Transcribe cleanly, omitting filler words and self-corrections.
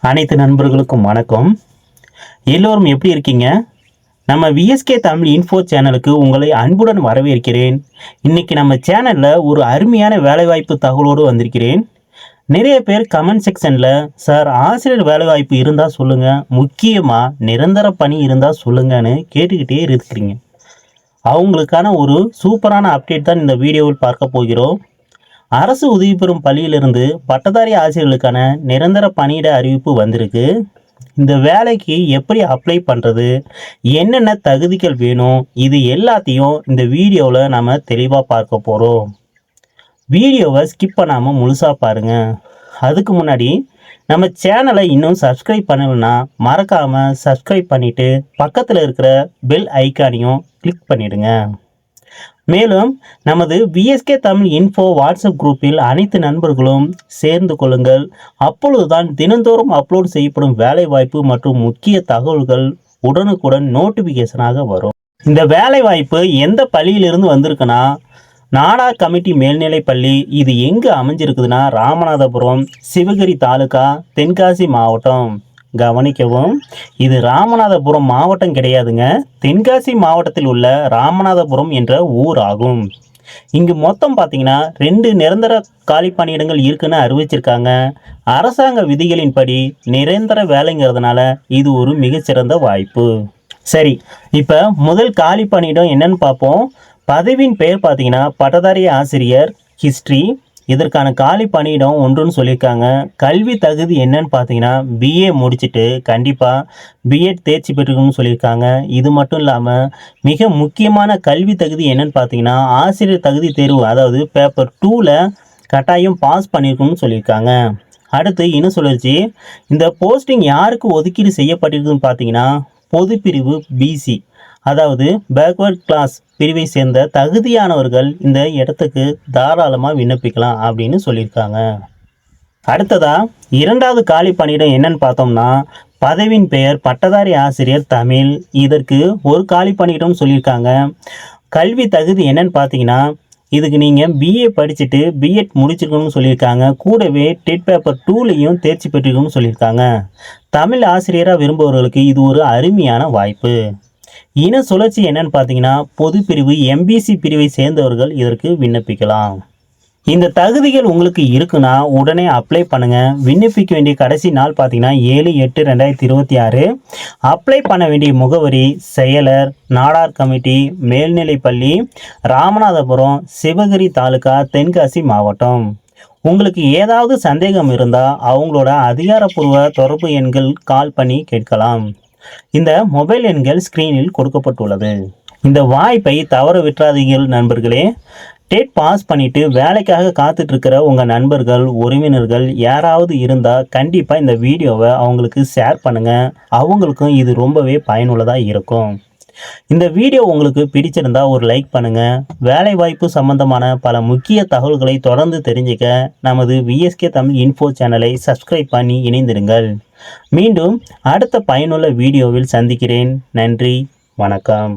அனைத்து நண்பர்களுக்கும் வணக்கம். எல்லோரும் எப்படி இருக்கீங்க? நம்ம விஎஸ்கே தமிழ் இன்ஃபோ சேனலுக்கு உங்களை அன்புடன் வரவேற்கிறேன். இன்னைக்கு நம்ம சேனல்ல ஒரு அருமையான வேலைவாய்ப்பு தகவலோடு வந்திருக்கிறேன். நிறைய பேர் கமெண்ட் செக்ஷன்ல சார் ஆசிரியர் வேலைவாய்ப்பு இருந்தால் சொல்லுங்க, முக்கியமாக நிரந்தர பணி இருந்தால் சொல்லுங்கன்னு கேட்டுக்கிட்டே இருக்கிறீங்க. அவங்களுக்கான ஒரு சூப்பரான அப்டேட் தான் இந்த வீடியோவில் பார்க்க போகிறோம். அரசு உதவி பெறும் பள்ளியிலிருந்து பட்டதாரி ஆசிரியர்களுக்கான நிரந்தர பணியிட அறிவிப்பு வந்திருக்கு. இந்த வேலைக்கு எப்படி அப்ளை பண்ணுறது, என்னென்ன தகுதிகள் வேணும், இது எல்லாத்தையும் இந்த வீடியோவில் நம்ம தெளிவாக பார்க்க போகிறோம். வீடியோவை ஸ்கிப் பண்ணாமல் முழுசாக பாருங்கள். அதுக்கு முன்னாடி நம்ம சேனலை இன்னும் சப்ஸ்கிரைப் பண்ணலைன்னா மறக்காமல் சப்ஸ்கிரைப் பண்ணிவிட்டு பக்கத்தில் இருக்கிற பெல் ஐக்கானையும் கிளிக் பண்ணிவிடுங்க. மேலும் நமது விஎஸ்கே தமிழ் இன்ஃபோ வாட்ஸ்அப் குரூப்பில் அனைத்து நண்பர்களும் சேர்ந்து கொள்ளுங்கள். அப்பொழுதுதான் தினந்தோறும் அப்லோட் செய்யப்படும் வேலைவாய்ப்பு மற்றும் முக்கிய தகவல்கள் உடனுக்குடன் நோட்டிஃபிகேஷனாக வரும். இந்த வேலைவாய்ப்பு எந்த பள்ளியிலிருந்து வந்திருக்குன்னா, நாடார் கமிட்டி மேல்நிலை பள்ளி. இது எங்கே அமைஞ்சிருக்குதுன்னா, ராமநாதபுரம், சிவகிரி தாலுகா, தென்காசி மாவட்டம். கவனிக்கவும், இது ராமநாதபுரம் மாவட்டம் கிடையாதுங்க, தென்காசி மாவட்டத்தில் உள்ள ராமநாதபுரம் என்ற ஊர் ஆகும். இங்கு மொத்தம் பார்த்தீங்கன்னா 2 நிரந்தர காலி பணியிடங்கள் இருக்குன்னு அறிவிச்சிருக்காங்க. அரசாங்க விதிகளின்படி நிரந்தர வேலைங்கிறதுனால இது ஒரு மிகச்சிறந்த வாய்ப்பு. சரி, இப்போ முதல் காலி பணியிடம் என்னன்னு பார்ப்போம். பதவியின் பெயர் பார்த்தீங்கன்னா பட்டதாரி ஆசிரியர் ஹிஸ்ட்ரி. இதற்கான காலி பணியிடம் ஒன்றுன்னு சொல்லியிருக்காங்க. கல்வி தகுதி என்னன்னு பார்த்தீங்கன்னா பிஏ முடிச்சுட்டு கண்டிப்பாக பிஎட் தேர்ச்சி பெற்றுக்கணும்னு சொல்லியிருக்காங்க. இது மட்டும் இல்லாமல் மிக முக்கியமான கல்வி தகுதி என்னன்னு பார்த்தீங்கன்னா ஆசிரியர் தகுதி தேர்வு, அதாவது பேப்பர் 2ல் கட்டாயம் பாஸ் பண்ணியிருக்கணும்னு சொல்லியிருக்காங்க. அடுத்து இன்னும் சொல்லிருச்சு, இந்த போஸ்டிங் யாருக்கு ஒதுக்கீடு செய்யப்பட்டிருக்குன்னு பார்த்தீங்கன்னா பொதுப்பிரிவு பிசி, அதாவது பேக்வர்ட் கிளாஸ் பிரிவை சேர்ந்த தகுதியானவர்கள் இந்த இடத்துக்கு தாராளமாக விண்ணப்பிக்கலாம் அப்படின்னு சொல்லியிருக்காங்க. அடுத்ததா 2வது காலி பணியிடம் என்னன்னு பார்த்தோம்னா பதவியின் பெயர் பட்டதாரி ஆசிரியர் தமிழ். இதற்கு ஒரு காலி பணியிடம் சொல்லியிருக்காங்க. கல்வி தகுதி என்னன்னு பார்த்தீங்கன்னா இதுக்கு நீங்கள் பிஏ படிச்சுட்டு பிஎட் முடிச்சிருக்கணும்னு சொல்லியிருக்காங்க. கூடவே டெட் பேப்பர் 2லையும் தேர்ச்சி பெற்றிருக்கணும்னு சொல்லியிருக்காங்க. தமிழ் ஆசிரியராக விரும்புபவர்களுக்கு இது ஒரு அருமையான வாய்ப்பு. இன சுழற்சி என்னன்னு பார்த்தீங்கன்னா பொது பிரிவு எம்பிசி பிரிவை சேர்ந்தவர்கள் இதற்கு விண்ணப்பிக்கலாம். இந்த தகுதிகள் உங்களுக்கு இருக்குன்னா உடனே அப்ளை பண்ணுங்க. விண்ணப்பிக்க வேண்டிய கடைசி நாள் பார்த்தீங்கன்னா 7/8/2026. அப்ளை பண்ண வேண்டிய முகவரி செயலர், நாடார் கமிட்டி மேல்நிலைப்பள்ளி, ராமநாதபுரம், சிவகிரி தாலுகா, தென்காசி மாவட்டம். உங்களுக்கு ஏதாவது சந்தேகம் இருந்தால் அவங்களோட அதிகாரப்பூர்வ தொடர்பு எண்கள் கால் பண்ணி கேட்கலாம். இந்த மொபைல் எண்கள் ஸ்கிரீனில் கொடுக்கப்பட்டுள்ளது. இந்த வாய்ப்பை தவற விட்டுறாதீர்கள் நண்பர்களே. டெட் பாஸ் பண்ணிட்டு வேலைக்காக காத்துட்டு இருக்கிற உங்கள் நண்பர்கள், உறவினர்கள் யாராவது இருந்தால் கண்டிப்பாக இந்த வீடியோவை அவங்களுக்கு ஷேர் பண்ணுங்கள். அவங்களுக்கும் இது ரொம்பவே பயனுள்ளதாக இருக்கும். இந்த வீடியோ உங்களுக்கு பிடிச்சிருந்தா ஒரு லைக் பண்ணுங்கள். வேலைவாய்ப்பு சம்பந்தமான பல முக்கிய தகவல்களை தொடர்ந்து தெரிஞ்சுக்க நமது விஎஸ்கே தமிழ் இன்ஃபோ சேனலை சப்ஸ்கிரைப் பண்ணி இணைந்திருங்கள். மீண்டும் அடுத்த பயனுள்ள வீடியோவில் சந்திக்கிறேன். நன்றி, வணக்கம்.